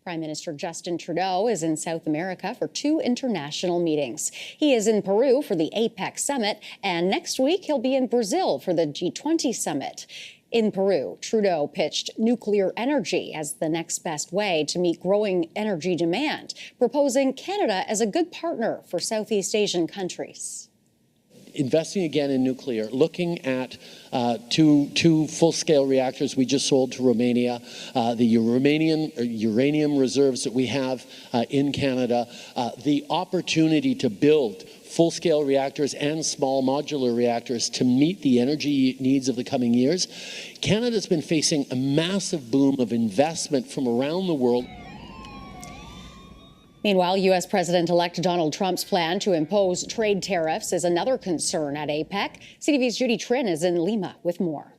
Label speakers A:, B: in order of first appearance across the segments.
A: Prime Minister Justin Trudeau is in South America for 2 international meetings. He is in Peru for the APEC summit, and next week he'll be in Brazil for the G20 summit. In Peru, Trudeau pitched nuclear energy as the next best way to meet growing energy demand, proposing Canada as a good partner for Southeast Asian countries.
B: Investing again in nuclear, looking at two full-scale reactors we just sold to Romania, the uranium reserves that we have in Canada, the opportunity to build full-scale reactors and small modular reactors to meet the energy needs of the coming years. Canada's been facing a massive boom of investment from around the world.
A: Meanwhile, U.S. President-elect Donald Trump's plan to impose trade tariffs is another concern at APEC. CTV's Judy Trinh is in Lima with more.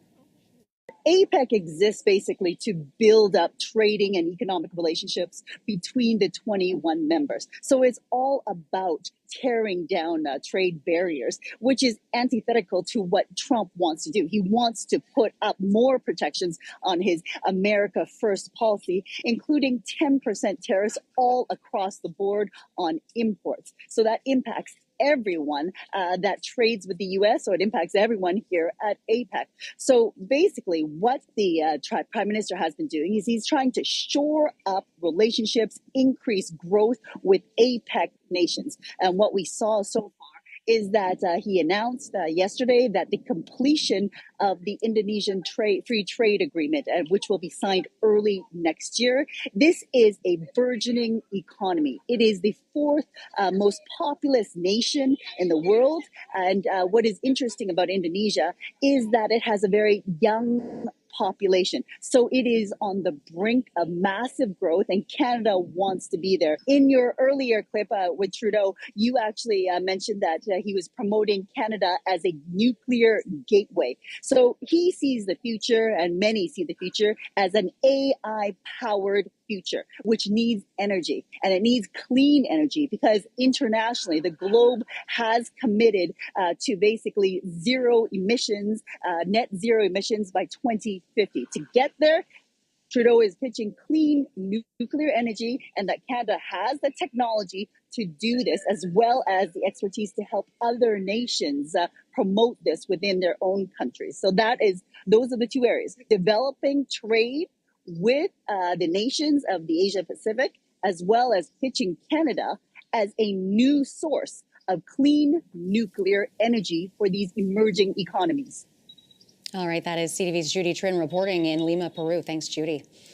C: APEC exists basically to build up trading and economic relationships between the 21 members. So it's all about tearing down trade barriers, which is antithetical to what Trump wants to do. He wants to put up more protections on his America First policy, including 10% tariffs all across the board on imports. So that impacts everyone that trades with the U.S., so it impacts everyone here at APEC. So basically what the Prime Minister has been doing is he's trying to shore up relationships, increase growth with APEC nations. And what we saw so far is that he announced yesterday that the completion of the Indonesian free trade agreement, which will be signed early next year. This is a burgeoning economy. It is the 4th most populous nation in the world. And what is interesting about Indonesia is that it has a very young population. So it is on the brink of massive growth, and Canada wants to be there. In your earlier clip with Trudeau, you actually mentioned that he was promoting Canada as a nuclear gateway. So he sees the future, and many see the future, as an AI-powered future, which needs energy, and it needs clean energy, because internationally the globe has committed to basically zero emissions, net zero emissions by 2050. To get there, Trudeau is pitching clean nuclear energy, and that Canada has the technology to do this, as well as the expertise to help other nations promote this within their own countries. So those are the 2 areas: developing trade with the nations of the Asia Pacific, as well as pitching Canada as a new source of clean nuclear energy for these emerging economies.
A: All right, that is CTV's Judy Trinh reporting in Lima, Peru. Thanks, Judy.